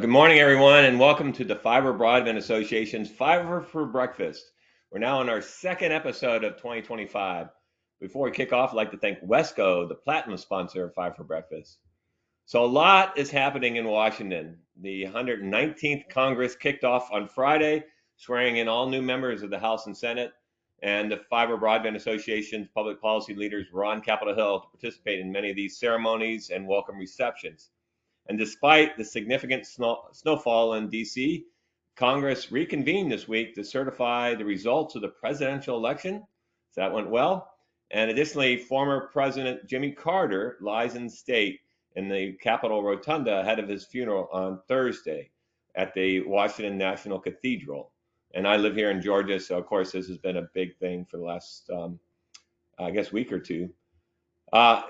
Good morning, everyone, and welcome to the Fiber Broadband Association's Fiber for Breakfast. We're now on our second episode of 2025. Before we kick off, I'd like to thank Wesco, the platinum sponsor of Fiber for Breakfast. So a lot is happening in Washington. The 119th Congress kicked off on Friday, swearing in all new members of the House and Senate, and the Fiber Broadband Association's public policy leaders were on Capitol Hill to participate in many of these ceremonies and welcome receptions. And despite the significant snowfall in D.C., Congress reconvened this week to certify the results of the presidential election. So that went well. And additionally, former President Jimmy Carter lies in state in the Capitol Rotunda ahead of his funeral on Thursday at the Washington National Cathedral. And I live here in Georgia, so of course this has been a big thing for the last, week or two.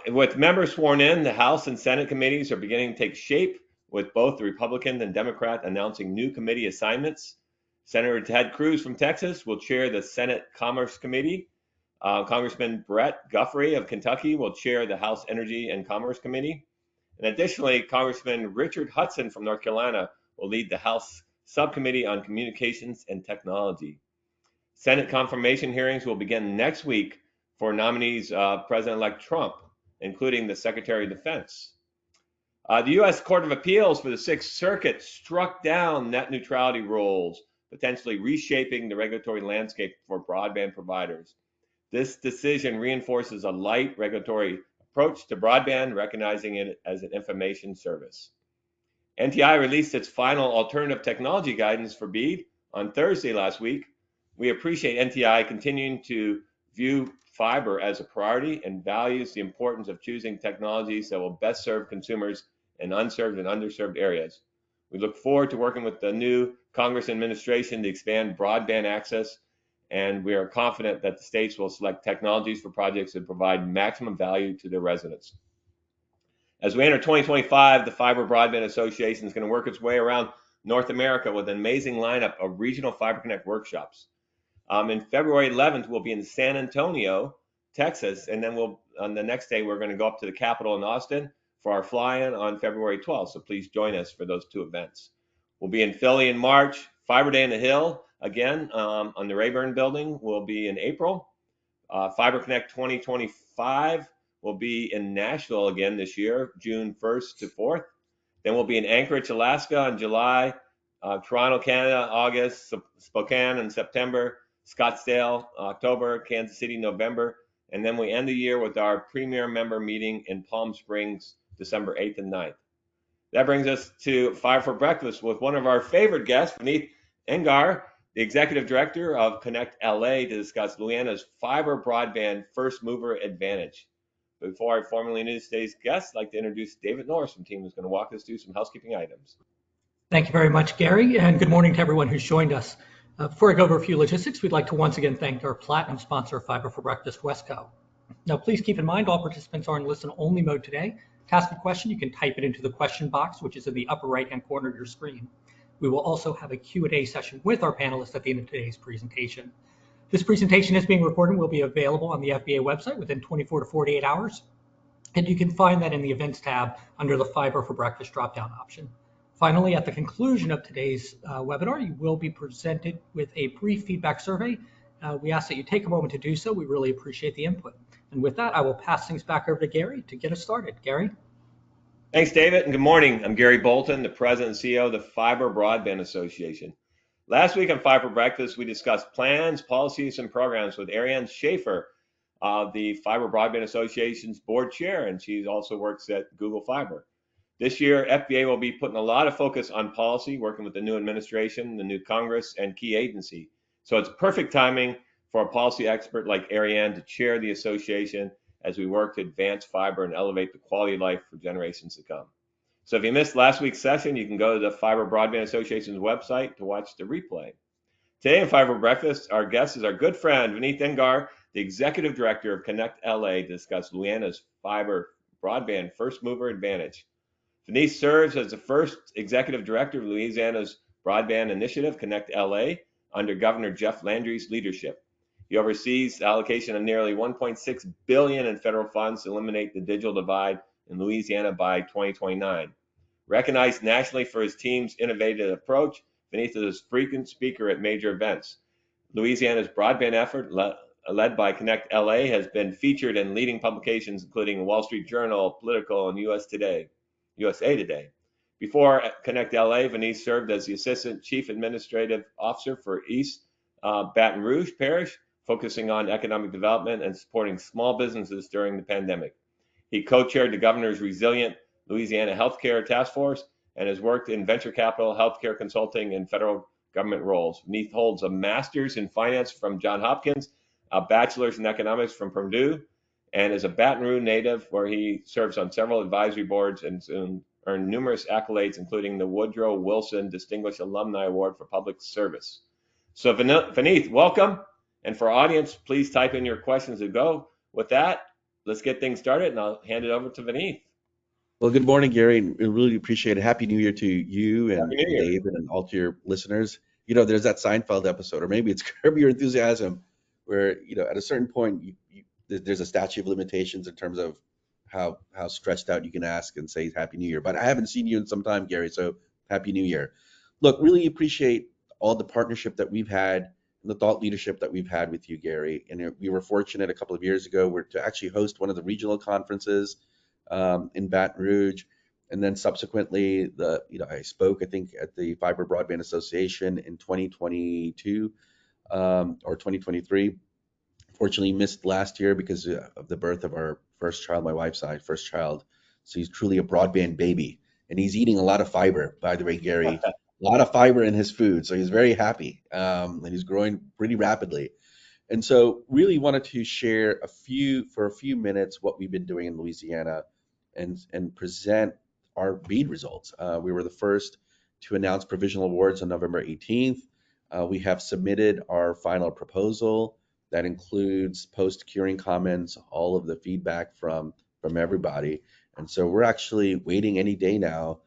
With members sworn in, the House and Senate committees are beginning to take shape, with both the Republican and Democrat announcing new committee assignments. Senator Ted Cruz from Texas will chair the Senate Commerce Committee. Congressman Brett Guthrie of Kentucky will chair the House Energy and Commerce Committee. And additionally, Congressman Richard Hudson from North Carolina will lead the House Subcommittee on Communications and Technology. Senate confirmation hearings will begin next week for nominees President-elect Trump, including the Secretary of Defense. The U.S. Court of Appeals for the Sixth Circuit struck down net neutrality rules, potentially reshaping the regulatory landscape for broadband providers. This decision reinforces a light regulatory approach to broadband, recognizing it as an information service. NTI released its final alternative technology guidance for BEAD on Thursday last week. We appreciate NTI continuing to view fiber as a priority and values the importance of choosing technologies that will best serve consumers in unserved and underserved areas. We look forward to working with the new Congress administration to expand broadband access, and we are confident that the states will select technologies for projects that provide maximum value to their residents. As we enter 2025, the Fiber Broadband Association is going to work its way around North America with an amazing lineup of regional Fiber Connect workshops. In February 11th, we'll be in San Antonio, Texas, and then on the next day, we're going to go up to the Capitol in Austin for our fly-in on February 12th. So please join us for those two events. We'll be in Philly in March. Fiber Day in the Hill, again, on the Rayburn building, will be in April. Fiber Connect 2025 will be in Nashville again this year, June 1st to 4th. Then we'll be in Anchorage, Alaska in July, Toronto, Canada, August, Spokane in September, Scottsdale, October, Kansas City, November, and then we end the year with our premier member meeting in Palm Springs, December 8th and 9th. That brings us to Fiber for Breakfast with one of our favorite guests, Vineet Engar, the Executive Director of Connect LA, to discuss Louisiana's fiber broadband first mover advantage. Before I formally introduce today's guest, I'd like to introduce David Norris from the team, who's going to walk us through some housekeeping items. Thank you very much, Gary, and good morning to everyone who's joined us. Before I go over a few logistics, we'd like to once again thank our platinum sponsor of Fiber for Breakfast, Wesco. Now, please keep in mind all participants are in listen-only mode today. To ask a question, you can type it into the question box, which is in the upper right-hand corner of your screen. We will also have a Q&A session with our panelists at the end of today's presentation. This presentation is being recorded and will be available on the FBA website within 24 to 48 hours, and you can find that in the Events tab under the Fiber for Breakfast drop-down option. Finally, at the conclusion of today's webinar, you will be presented with a brief feedback survey. We ask that you take a moment to do so. We really appreciate the input. And with that, I will pass things back over to Gary to get us started. Gary? Thanks, David, and good morning. I'm Gary Bolton, the President and CEO of the Fiber Broadband Association. Last week on Fiber for Breakfast, we discussed plans, policies, and programs with Ariane Schaefer, the Fiber Broadband Association's board chair, and she also works at Google Fiber. This year, FBA will be putting a lot of focus on policy, working with the new administration, the new Congress, and key agency. So it's perfect timing for a policy expert like Ariane to chair the association as we work to advance fiber and elevate the quality of life for generations to come. So if you missed last week's session, you can go to the Fiber Broadband Association's website to watch the replay. Today in Fiber Breakfast, our guest is our good friend, Vineet Engar, the Executive Director of Connect LA, to discuss Louisiana's fiber broadband first mover advantage. Vineet serves as the first executive director of Louisiana's broadband initiative, Connect LA, under Governor Jeff Landry's leadership. He oversees the allocation of nearly $1.6 billion in federal funds to eliminate the digital divide in Louisiana by 2029. Recognized nationally for his team's innovative approach, Vineeth is a frequent speaker at major events. Louisiana's broadband effort, led by Connect LA, has been featured in leading publications including Wall Street Journal, Political, and USA Today. Before Connect LA, Vineeth served as the Assistant Chief Administrative Officer for East Baton Rouge Parish, focusing on economic development and supporting small businesses during the pandemic. He co-chaired the governor's Resilient Louisiana Healthcare Task Force and has worked in venture capital, healthcare consulting, and federal government roles. Vineeth holds a master's in finance from Johns Hopkins, a bachelor's in economics from Purdue, and is a Baton Rouge native where he serves on several advisory boards and earned numerous accolades, including the Woodrow Wilson Distinguished Alumni Award for Public Service. So Vineeth, welcome. And for our audience, please type in your questions to go. With that, let's get things started, and I'll hand it over to Vineeth. Well, good morning, Gary, and we really appreciate it. Happy New Year to you and Happy New Year. David and all to your listeners. You know, there's that Seinfeld episode, or maybe it's Curb Your Enthusiasm, where, you know, at a certain point, there's a statute of limitations in terms of how stretched out you can ask and say Happy New Year. But I haven't seen you in some time, Gary, so Happy New Year. Look, really appreciate all the partnership that we've had and the thought leadership that we've had with you, Gary. And we were fortunate a couple of years ago to actually host one of the regional conferences in Baton Rouge, and then subsequently, I spoke, I think, at the Fiber Broadband Association in 2022 or 2023. Fortunately, missed last year because of the birth of our first child, my wife's side, first child. So he's truly a broadband baby, and he's eating a lot of fiber, by the way, Gary. A lot of fiber in his food, so he's very happy, and he's growing pretty rapidly. And so really wanted to share for a few minutes what we've been doing in Louisiana and present our BEAD results. We were the first to announce provisional awards on November 18th. We have submitted our final proposal that includes post-curing comments, all of the feedback from everybody. And so we're actually waiting any day now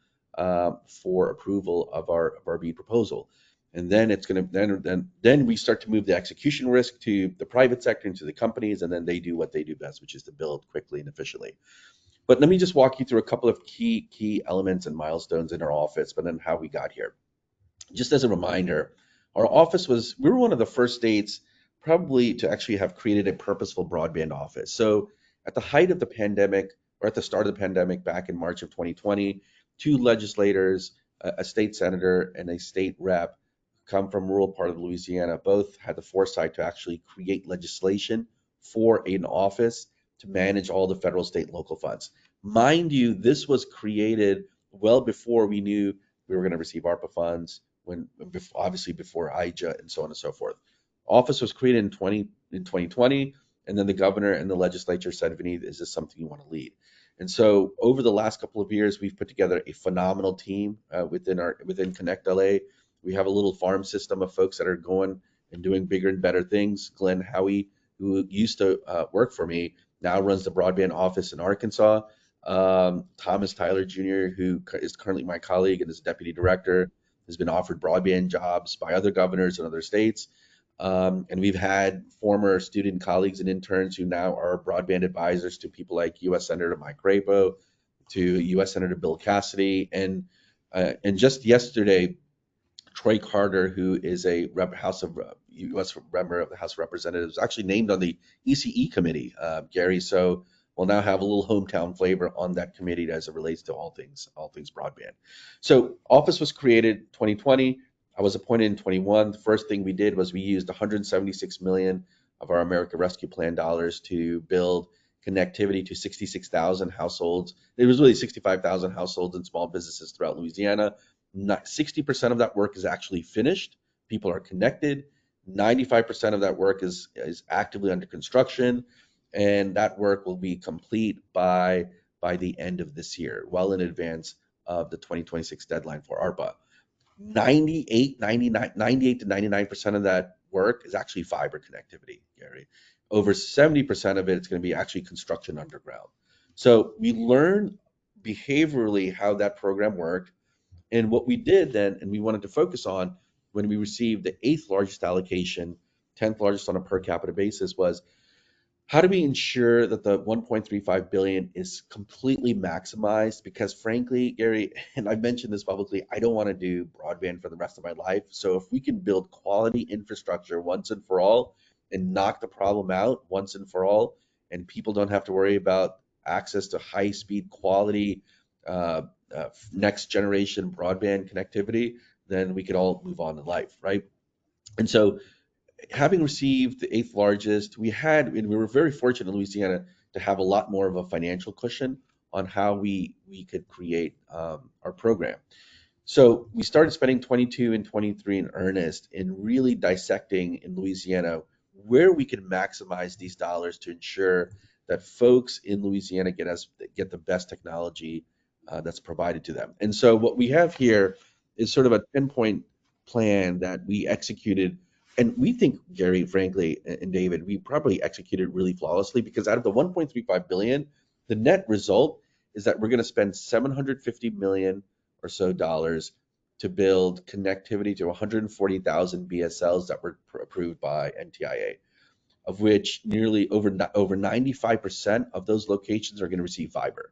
for approval of our BEAD proposal. And then it's going to then we start to move the execution risk to the private sector and to the companies, and then they do what they do best, which is to build quickly and efficiently. But let me just walk you through a couple of key elements and milestones in our office, but then how we got here. Just as a reminder, our office we were one of the first states probably to actually have created a purposeful broadband office. So at the height of the pandemic, or at the start of the pandemic back in March of 2020, two legislators, a state senator and a state rep, come from rural part of Louisiana, both had the foresight to actually create legislation for an office to manage all the federal, state, and local funds. Mind you, this was created well before we knew we were going to receive ARPA funds, obviously before IJA and so on and so forth. Office was created in 2020, and then the governor and the legislature said, Vineeth, is this something you want to lead? And so over the last couple of years, we've put together a phenomenal team within Connect LA. We have a little farm system of folks that are going and doing bigger and better things. Glenn Howie, who used to work for me, now runs the broadband office in Arkansas. Thomas Tyler Jr., who is currently my colleague and is deputy director, has been offered broadband jobs by other governors in other states. And we've had former student colleagues and interns who now are broadband advisors to people like U.S. Senator Mike Crapo, to U.S. Senator Bill Cassidy. And just yesterday, Troy Carter, who is a U.S. member of the House of Representatives, actually named on the ECE committee, Gary. So we'll now have a little hometown flavor on that committee as it relates to all things broadband. So office was created 2020. I was appointed in 21. The first thing we did was we used 176 million of our America Rescue Plan dollars to build connectivity to 66,000 households. It was really 65,000 households and small businesses throughout Louisiana. 60% of that work is actually finished. People are connected. 95% of that work is actively under construction, and that work will be complete by the end of this year, well in advance of the 2026 deadline for ARPA. 98 to 99% of that work is actually fiber connectivity, Gary. Over 70% of it's going to be actually construction underground. So we learned behaviorally how that program worked. And what we did then, and we wanted to focus on when we received the 8th largest allocation, 10th largest on a per capita basis, was How do we ensure that the 1.35 billion is completely maximized? Because frankly, Gary, and I've mentioned this publicly, I don't want to do broadband for the rest of my life. So if we can build quality infrastructure once and for all and knock the problem out once and for all, and people don't have to worry about access to high speed quality uh, next generation broadband connectivity, then we could all move on in life, right? And so having received the eighth largest, and we were very fortunate in Louisiana to have a lot more of a financial cushion on how we could create our program. So we started spending 22 and 23 in earnest in really dissecting in Louisiana where we could maximize these dollars to ensure that folks in Louisiana get the best technology that's provided to them. And so what we have here is sort of a 10-point plan that we executed. And we think, Gary, frankly, and David, we probably executed really flawlessly because out of the 1.35 billion, the net result is that we're going to spend 750 million or so dollars to build connectivity to 140,000 BSLs that were approved by NTIA, of which nearly over 95% of those locations are going to receive fiber.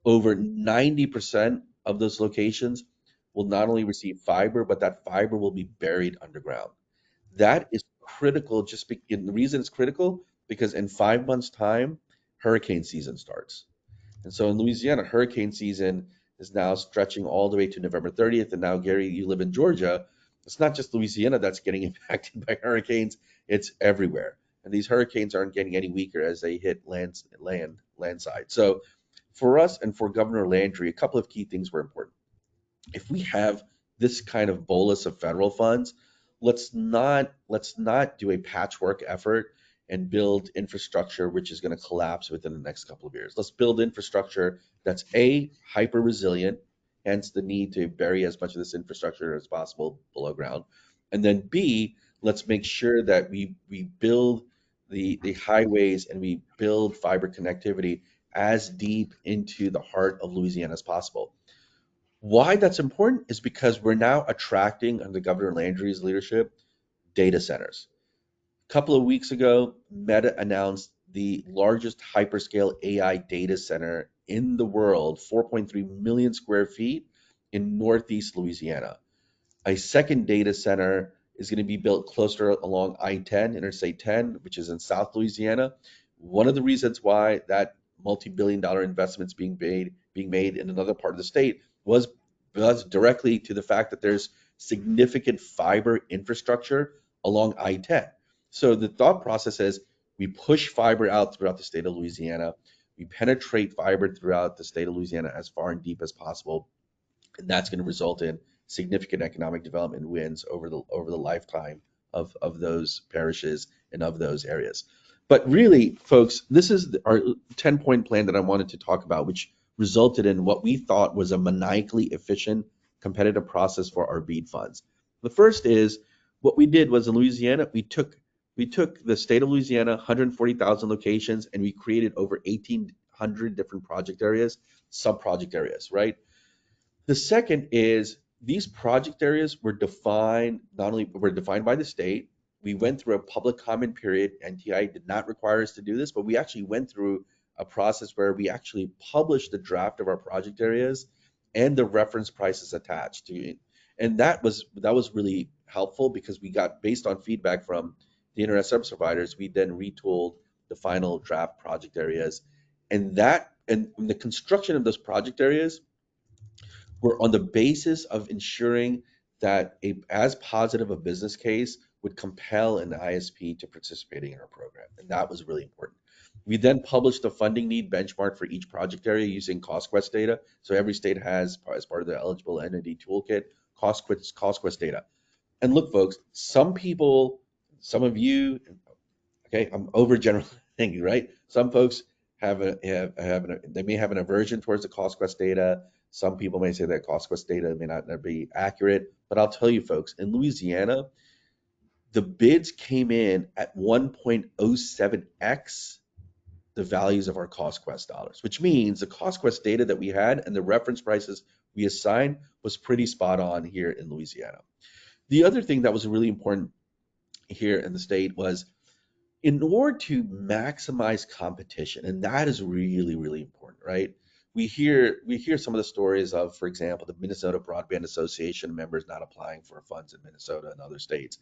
Over 90% of those locations will not only receive fiber, but that fiber will be buried underground. That is critical. And the reason it's critical because in 5 months' time, hurricane season starts. And so in Louisiana, hurricane season is now stretching all the way to November 30th. And now, Gary, you live in Georgia. It's not just Louisiana that's getting impacted by hurricanes, it's everywhere. And these hurricanes aren't getting any weaker as they hit landside. So for us and for Governor Landry, a couple of key things were important. If we have this kind of bolus of federal funds, let's not do a patchwork effort and build infrastructure which is going to collapse within the next couple of years. Let's build infrastructure that's A, hyper resilient, hence the need to bury as much of this infrastructure as possible below ground. And then B, let's make sure that we build the highways and we build fiber connectivity as deep into the heart of Louisiana as possible. Why that's important is because we're now attracting, under Governor Landry's leadership, data centers. A couple of weeks ago, Meta announced the largest hyperscale AI data center in the world, 4.3 million square feet in Northeast Louisiana. A second data center is going to be built closer along I-10, Interstate 10, which is in South Louisiana. One of the reasons why that multi-billion-dollar investment is being made in another part of the state was directly to the fact that there's significant fiber infrastructure along I-10. So the thought process is we push fiber out throughout the state of Louisiana, we penetrate fiber throughout the state of Louisiana as far and deep as possible, and that's going to result in significant economic development wins over the lifetime of those parishes and of those areas. But really, folks, this is our 10-point plan that I wanted to talk about, which resulted in what we thought was a maniacally efficient competitive process for our BEAD funds. The first is what we did was in Louisiana, we took the state of Louisiana, 140,000 locations, and we created over 1,800 different project areas, sub-project areas, right? The second is these project areas were defined by the state. We went through a public comment period. NTI did not require us to do this, but we actually went through a process where we actually published the draft of our project areas and the reference prices attached to it. And that was really helpful because we got, based on feedback from the internet service providers, we then retooled the final draft project areas. And the construction of those project areas were on the basis of ensuring that as positive a business case would compel an ISP to participating in our program. And that was really important. We then published the funding need benchmark for each project area using CostQuest data. So every state has, as part of the eligible entity toolkit, CostQuest data. And look, folks, some of you, okay, I'm overgeneralizing, right? Some folks they may have an aversion towards the CostQuest data. Some people may say that CostQuest data may not be accurate, but I'll tell you, folks, in Louisiana, the bids came in at 1.07x the values of our CostQuest dollars, which means the CostQuest data that we had and the reference prices we assigned was pretty spot on here in Louisiana. The other thing that was really important here in the state was, in order to maximize competition, and that is really, really important, right? We hear some of the stories of, for example, the Minnesota Broadband Association members not applying for funds in Minnesota and other states,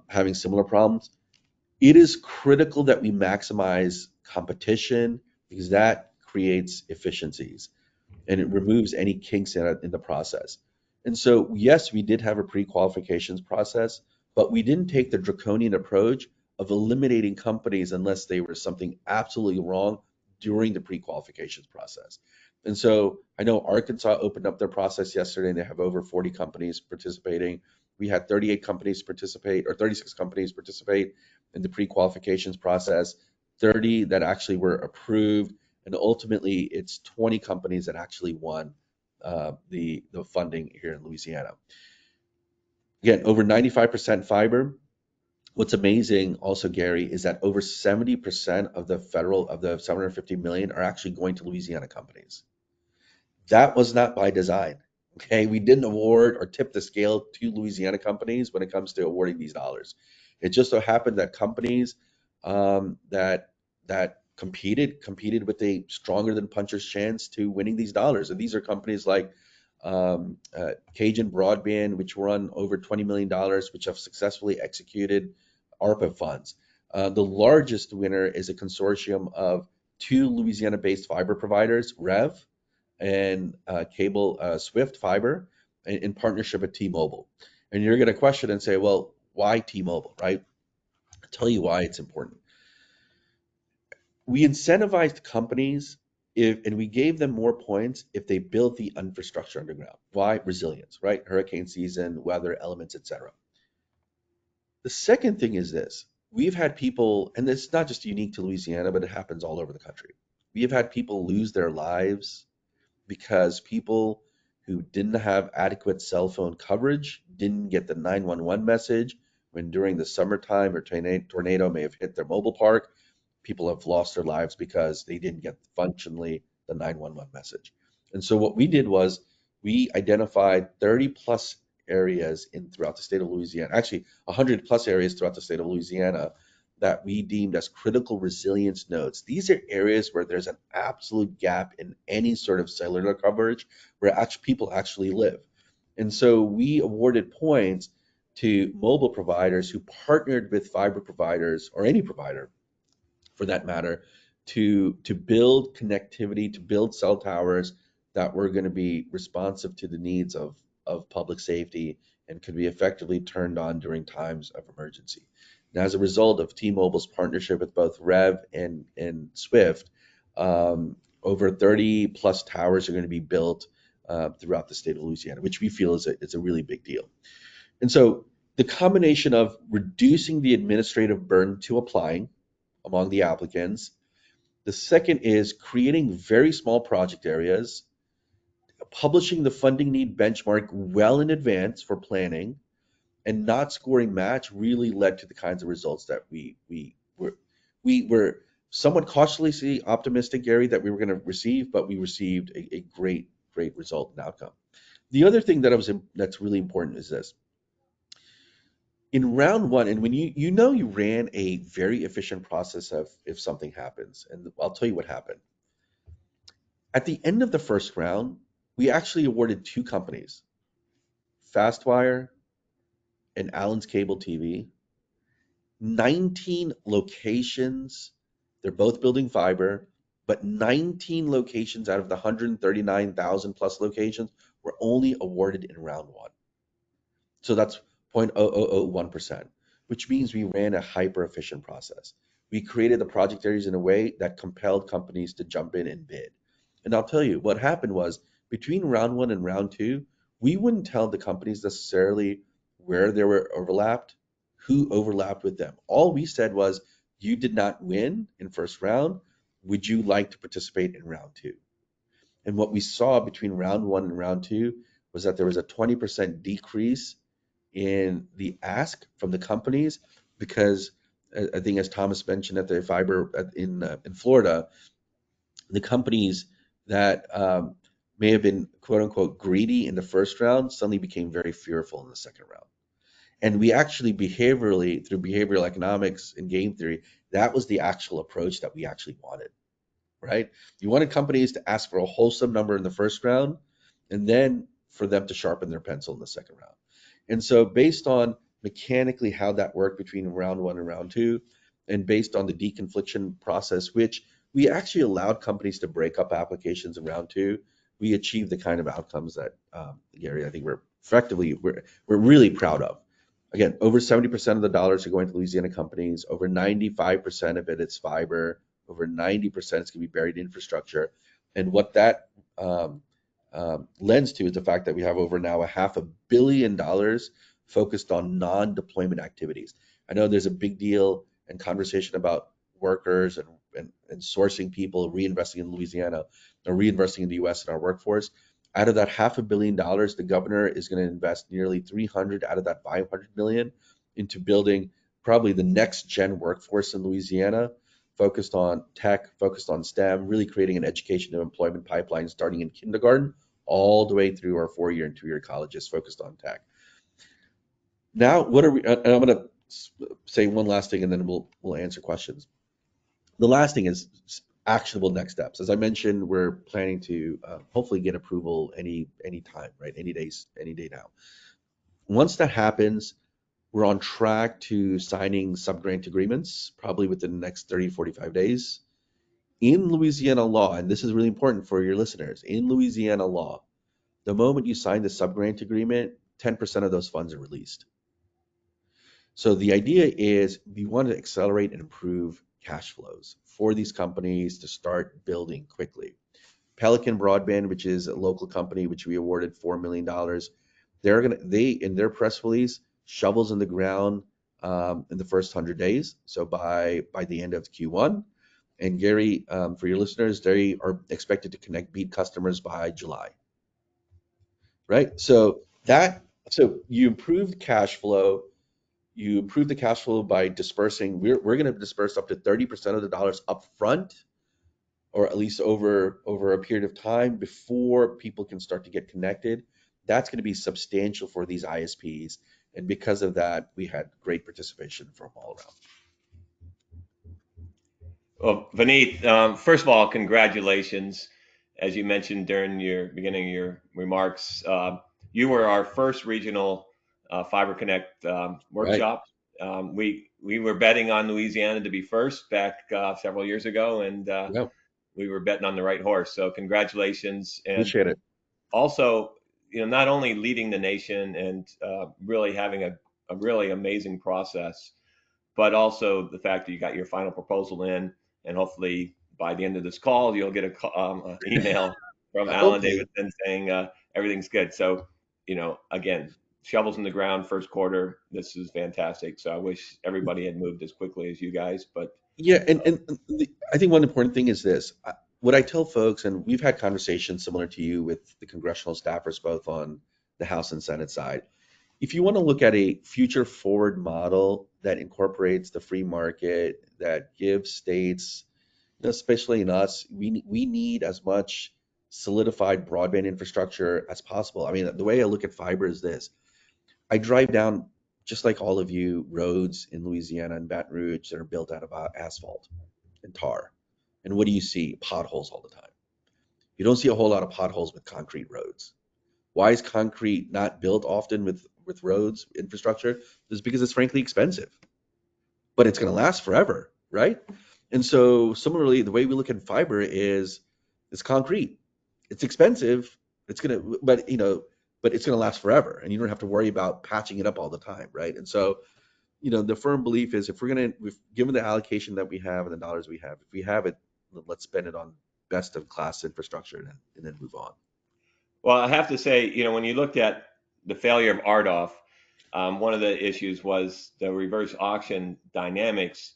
having similar problems. It is critical that we maximize competition because that creates efficiencies and it removes any kinks in the process. And so, yes, we did have a pre-qualifications process, but we didn't take the draconian approach of eliminating companies unless they were something absolutely wrong during the pre-qualifications process. And so I know Arkansas opened up their process yesterday and they have over 40 companies participating. We had 38 companies participate, or 36 companies participate in the pre-qualifications process, 30 that actually were approved, and ultimately it's 20 companies that actually won the funding here in Louisiana. Again, over 95% fiber. What's amazing also, Gary, is that over 70% of the 750 million are actually going to Louisiana companies. That was not by design. Okay, we didn't award or tip the scale to Louisiana companies when it comes to awarding these dollars. It just so happened that companies that competed with a stronger than puncher's chance to winning these dollars, and these are companies like Cajun Broadband, which won over $20 million, which have successfully executed ARPA funds. The largest winner is a consortium of two Louisiana-based fiber providers, Rev and Cable Swift Fiber, in partnership with T-Mobile. And you're going to question and say, well, why T-Mobile, right? I'll tell you why it's important. We incentivized companies and we gave them more points if they built the infrastructure underground. Why? Resilience, right? Hurricane season, weather, elements, etc. The second thing is this. We've had people, and it's not just unique to Louisiana, but it happens all over the country. We have had people lose their lives because people who didn't have adequate cell phone coverage didn't get the 911 message when during the summertime or tornado may have hit their mobile park. People have lost their lives because they didn't get functionally the 911 message. And so what we did was we identified 30 plus areas throughout the state of Louisiana, actually 100 plus areas throughout the state of Louisiana that we deemed as critical resilience nodes. These are areas where there's an absolute gap in any sort of cellular coverage where people actually live. And so we awarded points to mobile providers who partnered with fiber providers, or any provider for that matter, to build connectivity, to build cell towers that were going to be responsive to the needs of public safety and could be effectively turned on during times of emergency. And as a result of T-Mobile's partnership with both Rev and Swift, over 30 plus towers are going to be built throughout the state of Louisiana, which we feel is a really big deal. And so the combination of reducing the administrative burden to applying among the applicants. The second is creating very small project areas, publishing the funding need benchmark well in advance for planning, and not scoring match really led to the kinds of results that we were somewhat cautiously optimistic, Gary, that we were going to receive, but we received a great result and outcome. The other thing that's really important is this. In round one, and when you ran a very efficient process of if something happens, and I'll tell you what happened. At the end of the first round, we actually awarded two companies, Fastwire and Allen's Cable TV, 19 locations. They're both building fiber, but 19 locations out of the 139,000 plus locations were only awarded in round one. So that's 0.0001%, which means we ran a hyper efficient process. We created the project areas in a way that compelled companies to jump in and bid. And I'll tell you what happened was between round one and round two, we wouldn't tell the companies necessarily where they were overlapped, who overlapped with them. All we said was, you did not win in first round. Would you like to participate in round two? And what we saw between round one and round two was that there was a 20% decrease in the ask from the companies because I think, as Thomas mentioned, at the fiber in Florida, the companies that may have been quote unquote greedy in the first round suddenly became very fearful in the second round. And we actually behaviorally, through behavioral economics and game theory, that was the actual approach that we actually wanted, right? You wanted companies to ask for a wholesome number in the first round and then for them to sharpen their pencil in the second round. And so based on mechanically how that worked between round one and round two, and based on the deconfliction process, which we actually allowed companies to break up applications in round two, we achieved the kind of outcomes that, Gary, I think we're really proud of. Again, over 70% of the dollars are going to Louisiana companies. Over 95% of it is fiber. Over 90% is going to be buried infrastructure. And what that lends to is the fact that we have over now $500 million focused on non-deployment activities. I know there's a big deal and conversation about workers and sourcing people, reinvesting in Louisiana or reinvesting in the US in our workforce. Out of that $500 million, the governor is going to invest nearly 300 out of that 500 million into building probably the next gen workforce in Louisiana, focused on tech, focused on STEM, really creating an education and employment pipeline starting in kindergarten all the way through our 4-year and 2-year colleges focused on tech. Now, what are we? And I'm going to say one last thing, and then we'll answer questions. The last thing is actionable next steps. As I mentioned, we're planning to hopefully get approval any time, right? Any day now. Once that happens, we're on track to signing subgrant agreements, probably within the next 30, 45 days. In Louisiana law, and this is really important for your listeners, in Louisiana law, the moment you sign the subgrant agreement, 10% of those funds are released. So the idea is we want to accelerate and improve cash flows for these companies to start building quickly. Pelican Broadband, which is a local company which we awarded $4 million, they in their press release, shovels in the ground in the first 100 days. So by the end of Q1. And Gary, for your listeners, they are expected to connect BEAD customers by July. Right? So you improved cash flow. You improve the cash flow by dispersing. We're going to disperse up to 30% of the dollars up front, or at least over a period of time before people can start to get connected. That's going to be substantial for these ISPs. And because of that, we had great participation from all around. Well, Vineet, first of all, congratulations. As you mentioned during your beginning of your remarks, you were our first regional Fiber Connect workshop. Right. We were betting on Louisiana to be first back several years ago, and yep. We were betting on the right horse. So congratulations. And appreciate it. Also, not only leading the nation and really having a really amazing process, but also the fact that you got your final proposal in, and hopefully by the end of this call, you'll get an email from Alan Davidson saying everything's good. So, again, shovels in the ground, first quarter. This is fantastic. So I wish everybody had moved as quickly as you guys. But yeah, and I think one important thing is this. What I tell folks, and we've had conversations similar to you with the congressional staffers, both on the House and Senate side. If you want to look at a future forward model that incorporates the free market, that gives states, especially in us, we need as much solidified broadband infrastructure as possible. I mean, the way I look at fiber is this. I drive down, just like all of you, roads in Louisiana and Baton Rouge that are built out of asphalt and tar. And what do you see? Potholes all the time. You don't see a whole lot of potholes with concrete roads. Why is concrete not built often with roads infrastructure? Is because it's frankly expensive, but it's going to last forever, right? And so similarly, the way we look at fiber is it's concrete. It's expensive. But it's going to last forever, and you don't have to worry about patching it up all the time, right? And so, the firm belief is if given the allocation that we have and the dollars we have, if we have it, let's spend it on best of class infrastructure and then move on. Well, I have to say, when you looked at the failure of RDOF, one of the issues was the reverse auction dynamics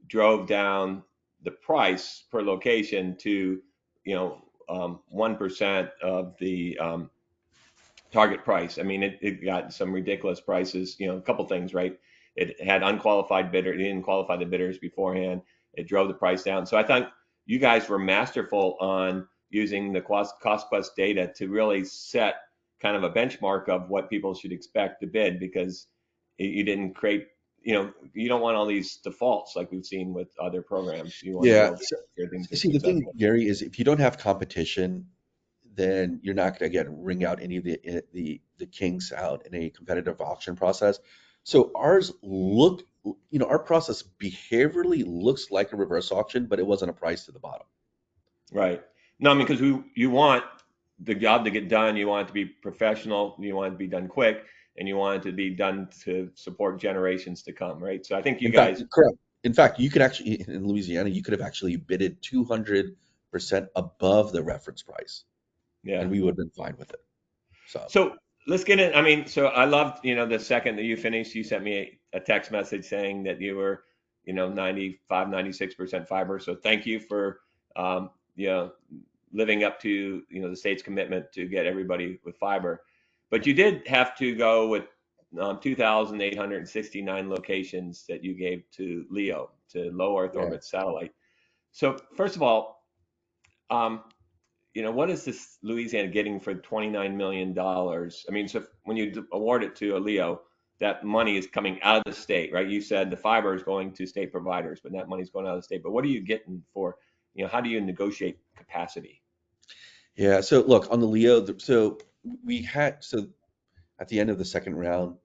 drove down the price per location to, 1% of the target price. I mean, it got some ridiculous prices, a couple things, right? It had unqualified bidder. It didn't qualify the bidders beforehand. It drove the price down. So I think you guys were masterful on using the cost plus data to really set kind of a benchmark of what people should expect to bid, because You didn't create, you don't want all these defaults like we've seen with other programs. You want to be Yeah. able to So, make sure things are see, the thing, successful. Gary, is if you don't have competition, then you're not going to get wring out any of the kinks out in a competitive auction process. So ours look, our process behaviorally looks like a reverse auction, but it wasn't a price to the bottom. Right. No, I mean, because you want the job to get done, you want it to be professional, you want it to be done quick, and you want it to be done to support generations to come, right? So I think you In fact, guys, correct. In fact, you could actually, in Louisiana, you could have actually bidded 200% above the reference price, yeah. and we would have been fine with it. So, So let's get in. I mean, so I loved, the second that you finished, you sent me a text message saying that you were, 95, 96% fiber. So thank you for, um, you know, living up to, the state's commitment to get everybody with fiber. But you did have to go with 2,869 locations that you gave to LEO, to low Earth yeah. orbit satellite. So first of all, um, what is this Louisiana getting for $29 million? I mean, so when you award it to a LEO, that money is coming out of the state, right? You said the fiber is going to state providers, but that money's going out of the state. But what are you getting for, how do you negotiate capacity? Yeah. So look, on the Leo, so at the end of the second round,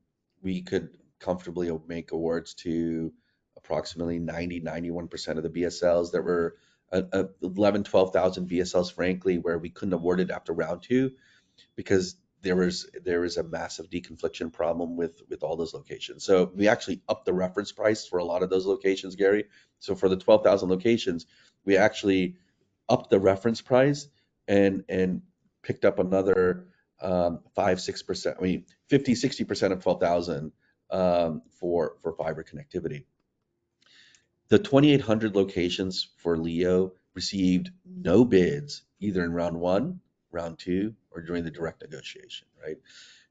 we could comfortably make awards to approximately 91% of the BSLs. There were 11, 12,000 BSLs, frankly, where we couldn't award it after round two because there was a massive deconfliction problem with all those locations. So we actually upped the reference price for a lot of those locations, Gary. So for the 12,000 locations, we actually upped the reference price and picked up another 5-6%. I mean, 50-60% of 12,000 for fiber connectivity. The 2,800 locations for LEO received no bids either in round one, round two, or during the direct negotiation, right?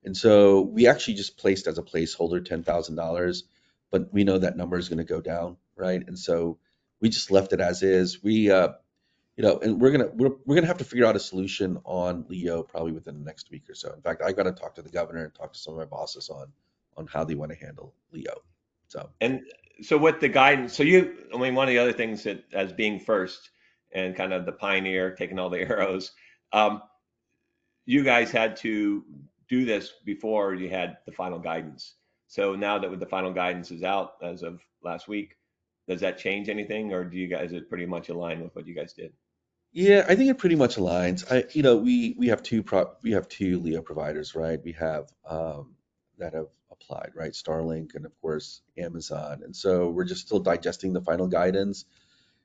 And so we actually just placed as a placeholder $10,000, but we know that number is going to go down, right? And so we just left it as is. And we're gonna have to figure out a solution on LEO probably within the next week or so. In fact, I got to talk to the governor and talk to some of my bosses on how they want to handle LEO. So. And so with the guidance, I mean, one of the other things that as being first and kind of the pioneer, taking all the arrows, um, you guys had to do this before you had the final guidance. So now that with the final guidance is out as of last week, does that change anything, or do you guys it pretty much align with what you guys did? Yeah, I think it pretty much aligns. We have two LEO providers, right? We have that have applied, right? Starlink and of course Amazon. And so we're just still digesting the final guidance.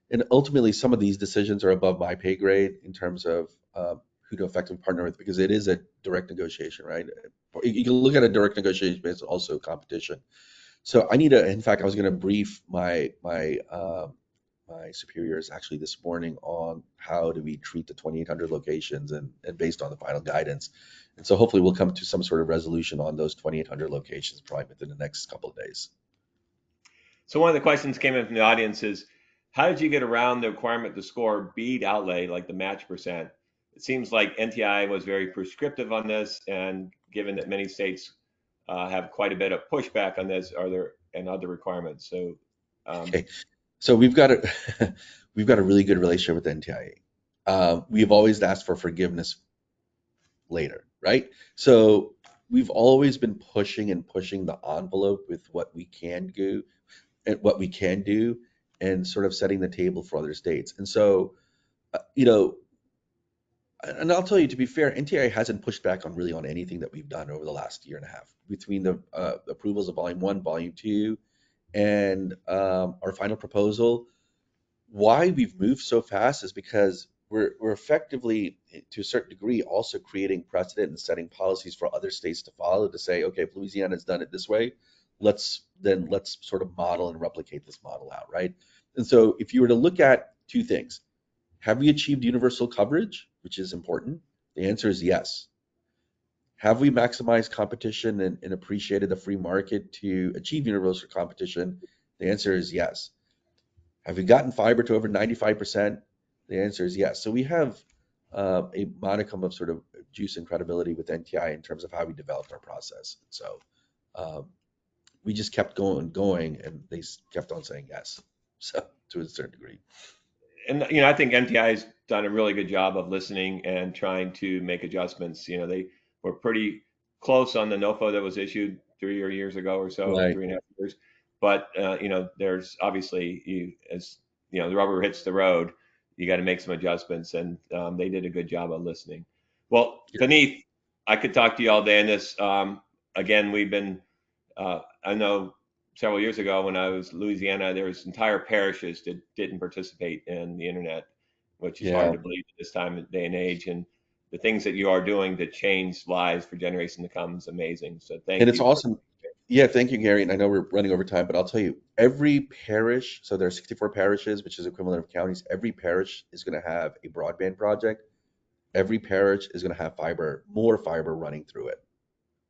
And ultimately, some of these decisions are above my pay grade in terms of who to effectively partner with because it is a direct negotiation, right? You can look at a direct negotiation, but it's also competition. So in fact, I was going to brief my superiors actually this morning on how do we treat the 2,800 locations and based on the final guidance. And so hopefully we'll come to some sort of resolution on those 2,800 locations probably within the next couple of days. So one of the questions came in from the audience is, how did you get around the requirement to score BEAD outlay like the match percent? It seems like NTI was very prescriptive on this, and given that many states have quite a bit of pushback on this, are there and other requirements? So, um, Okay, so we've got a really good relationship with the NTIA. We've always asked for forgiveness later, right? So we've always been pushing and pushing the envelope with what we can do and sort of setting the table for other states. And so, uh, you know, and I'll tell you, to be fair, NTIA hasn't pushed back on anything that we've done over the last year and a half between the approvals of Volume 1, Volume 2, and our final proposal. Why we've moved so fast is because we're effectively, to a certain degree, also creating precedent and setting policies for other states to follow to say, okay, if Louisiana's done it this way, let's sort of model and replicate this model out, right? And so if you were to look at two things, have we achieved universal coverage, which is important? The answer is yes. Have we maximized competition and appreciated the free market to achieve universal competition? The answer is yes. Have we gotten fiber to over 95%? The answer is yes. So we have a modicum of sort of juice and credibility with NTI in terms of how we developed our process. So um, we just kept going, and they kept on saying yes. So to a certain degree. And I think MTI has done a really good job of listening and trying to make adjustments. They were pretty close on the NOFO that was issued 3 years ago or so, Right. 3.5 years. But there's obviously, as the rubber hits the road, you got to make some adjustments, and they did a good job of listening. Well, Vineeth, I could talk to you all day on this. Again, we've been, I know several years ago when I was in Louisiana, there was entire parishes that didn't participate in the internet, which is hard Yeah. to believe at this time of day and age. And the things that you are doing to change lives for generations to come is amazing. So And thank it's you for. awesome. Yeah, thank you, Gary. And I know we're running over time, but I'll tell you, every parish, so there are 64 parishes, which is equivalent of counties. Every parish is going to have a broadband project. Every parish is going to have more fiber running through it.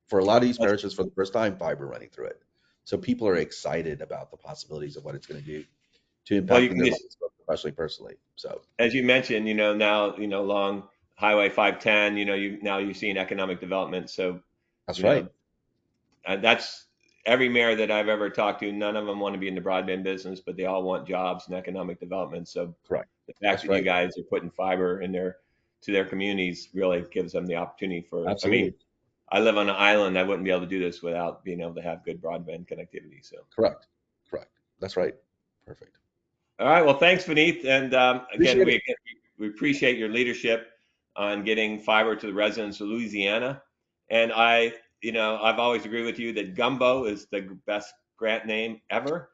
For a lot of these parishes, for the first time, fiber running through it. So people are excited about the possibilities of what it's going to do to Well, you impacting can their just, lives, especially personally. So as you mentioned, now, along Highway 510, you're seeing economic development. So, that's you right. know, that's every mayor that I've ever talked to. None of them want to be in the broadband business, but they all want jobs and economic development. So Correct. the fact That's that you right. guys are putting fiber in to their communities really gives them the opportunity for. I mean, Absolutely. I live on an island. I wouldn't be able to do this without being able to have good broadband connectivity. So, Correct. Correct. That's right. Perfect. all right. Well, thanks, Vineeth. And again, Appreciate it. we appreciate your leadership on getting fiber to the residents of Louisiana. And I've always agreed with you that Gumbo is the best grant name ever.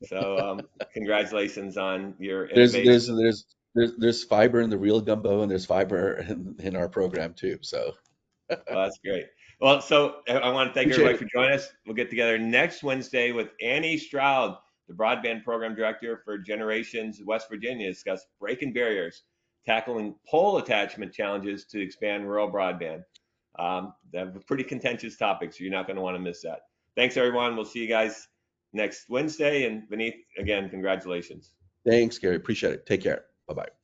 So congratulations on your There's innovation. there's there's there's fiber in the real gumbo, and there's fiber in our program too. So Well, that's great. Well, so I want to thank appreciate everybody it. for joining us. We'll get together next Wednesday with Annie Stroud, the Broadband Program Director for Generations West Virginia, to discuss breaking barriers, tackling pole attachment challenges to expand rural broadband. They're pretty contentious topics, so you're not going to want to miss that. Thanks, everyone. We'll see you guys next Wednesday. And Vineeth, again, congratulations. Thanks, Gary. Appreciate it. Take care. Bye bye.